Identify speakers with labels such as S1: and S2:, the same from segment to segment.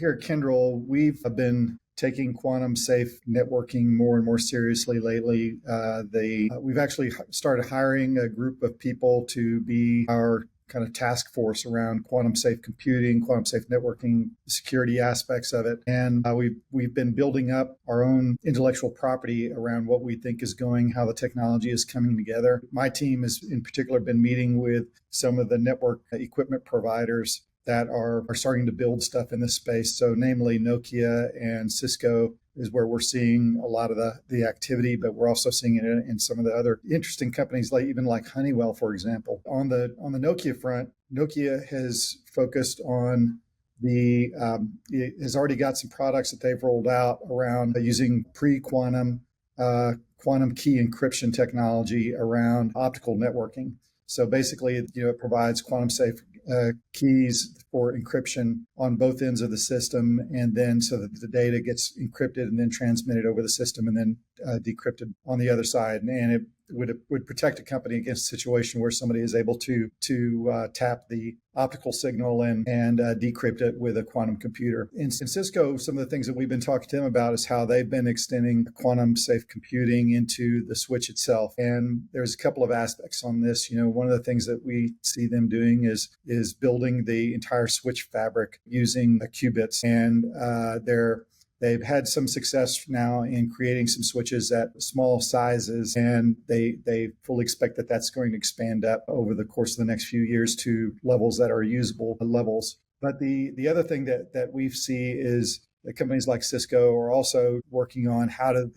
S1: here at Kyndryl, we've been taking quantum safe networking more and more seriously lately. We've actually started hiring a group of people to be our kind of task force around quantum safe computing, quantum safe networking, security aspects of it. And we've been building up our own intellectual property around what we think is going, how the technology is coming together. My team has in particular been meeting with some of the network equipment providers that are starting to build stuff in this space. So namely Nokia and Cisco is where we're seeing a lot of the activity, but we're also seeing it in some of the other interesting companies, like Honeywell, for example. On the Nokia front, Nokia has focused on it has already got some products that they've rolled out around using pre-quantum quantum key encryption technology around optical networking. So basically, it provides quantum safe keys for encryption on both ends of the system, and then so that the data gets encrypted and then transmitted over the system and then decrypted on the other side. And it would protect a company against a situation where somebody is able to tap the optical signal and decrypt it with a quantum computer. In Cisco, some of the things that we've been talking to them about is how they've been extending quantum safe computing into the switch itself. And there's a couple of aspects on this. One of the things that we see them doing is building the entire switch fabric using qubits, and they've had some success now in creating some switches at small sizes, and they fully expect that that's going to expand up over the course of the next few years to levels that are usable levels. But the other thing that we see is that companies like Cisco are also working on how to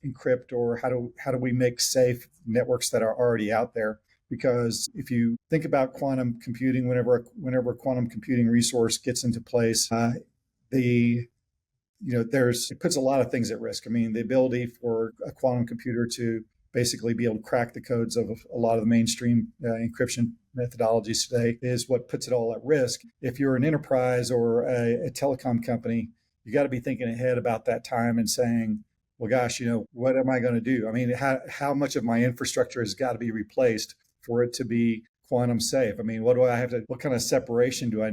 S1: encrypt, or how do we make safe networks that are already out there. Because if you think about quantum computing, whenever a quantum computing resource gets into place, it puts a lot of things at risk. I mean, the ability for a quantum computer to basically be able to crack the codes of a lot of the mainstream encryption methodologies today is what puts it all at risk. If you're an enterprise or a telecom company, you got to be thinking ahead about that time and saying, well, gosh, what am I going to do? I mean, how much of my infrastructure has got to be replaced for it to be quantum safe? I mean, what kind of separation do I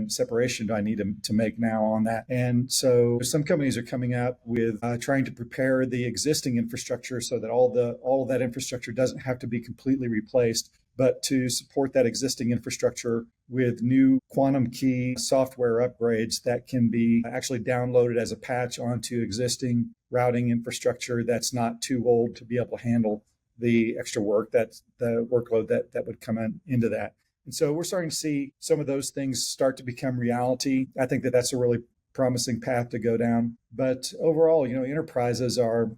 S1: need to make now on that? And so some companies are coming out with trying to prepare the existing infrastructure so that all of that infrastructure doesn't have to be completely replaced, but to support that existing infrastructure with new quantum key software upgrades that can be actually downloaded as a patch onto existing routing infrastructure that's not too old to be able to handle the extra work, that's the workload that would come into that. And so we're starting to see some of those things start to become reality. I think that that's a really promising path to go down. But overall, enterprises are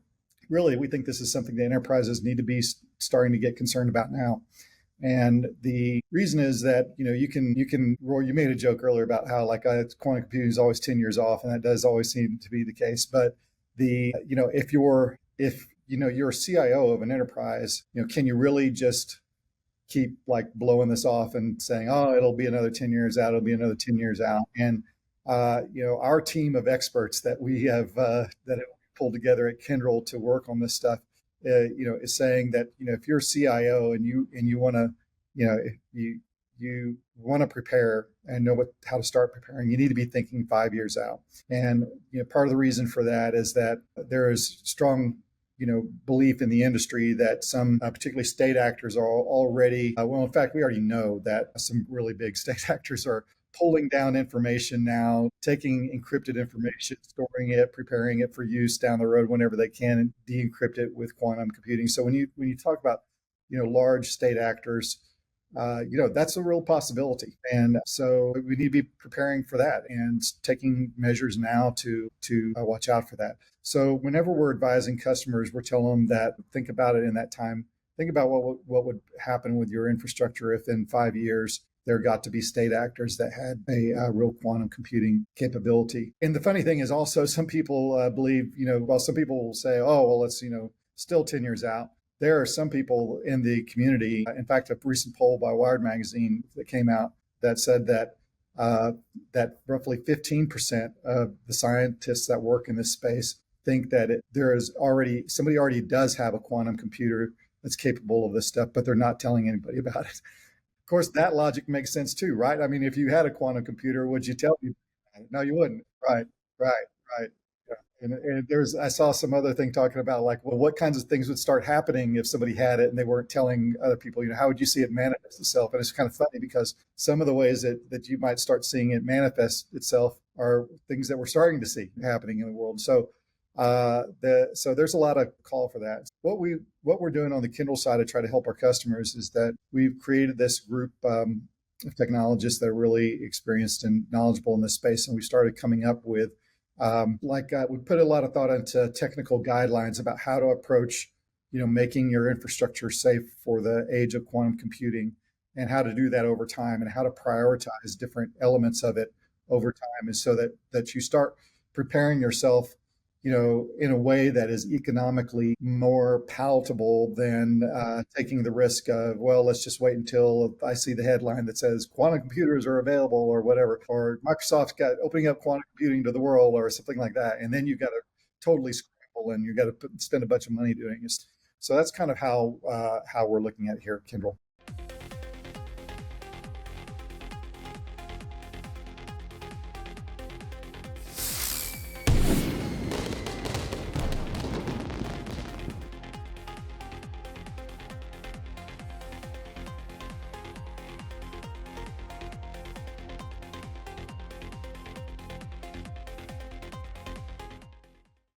S1: really, we think this is something that enterprises need to be starting to get concerned about now. And the reason is that, Roy, you made a joke earlier about how quantum computing is always 10 years off, and that does always seem to be the case. But if you're a CIO of an enterprise, can you really just keep blowing this off and saying, oh, it'll be another 10 years out, it'll be another 10 years out. And, our team of experts that we have, that pulled together at Kyndryl to work on this stuff, is saying that, if you're a CIO and you want to, you want to prepare and know how to start preparing, you need to be thinking 5 years out. And, part of the reason for that is that there is strong belief in the industry that some particularly state actors are already, in fact, we already know that some really big state actors are pulling down information now, taking encrypted information, storing it, preparing it for use down the road whenever they can, and de-encrypt it with quantum computing. So when you talk about, large state actors, that's a real possibility. And so we need to be preparing for that and taking measures now to watch out for that. So whenever we're advising customers, we're telling them that think about it in that time. Think about what would happen with your infrastructure if in 5 years there got to be state actors that had a real quantum computing capability. And the funny thing is also some people believe, some people will say, oh, well, it's, still 10 years out. There are some people in the community, in fact, a recent poll by Wired magazine that came out that said that roughly 15% of the scientists that work in this space think that somebody already does have a quantum computer that's capable of this stuff, but they're not telling anybody about it. Of course, that logic makes sense too, right? I mean, if you had a quantum computer, would you tell people? No, you wouldn't. Right. Right, right. Yeah. And there's, I saw some other thing talking about like, well, what kinds of things would start happening if somebody had it and they weren't telling other people, how would you see it manifest itself? And it's kind of funny because some of the ways that you might start seeing it manifest itself are things that we're starting to see happening in the world. So there's a lot of call for that. What we're doing on the Kindle side to try to help our customers is that we've created this group of technologists that are really experienced and knowledgeable in this space, and we started coming up with we put a lot of thought into technical guidelines about how to approach, making your infrastructure safe for the age of quantum computing, and how to do that over time, and how to prioritize different elements of it over time, and so that you start preparing yourself, in a way that is economically more palatable than taking the risk of, well, let's just wait until I see the headline that says quantum computers are available or whatever, or Microsoft's got opening up quantum computing to the world or something like that. And then you got to totally scramble and you got to spend a bunch of money doing it. So that's kind of how we're looking at it here at Kindle.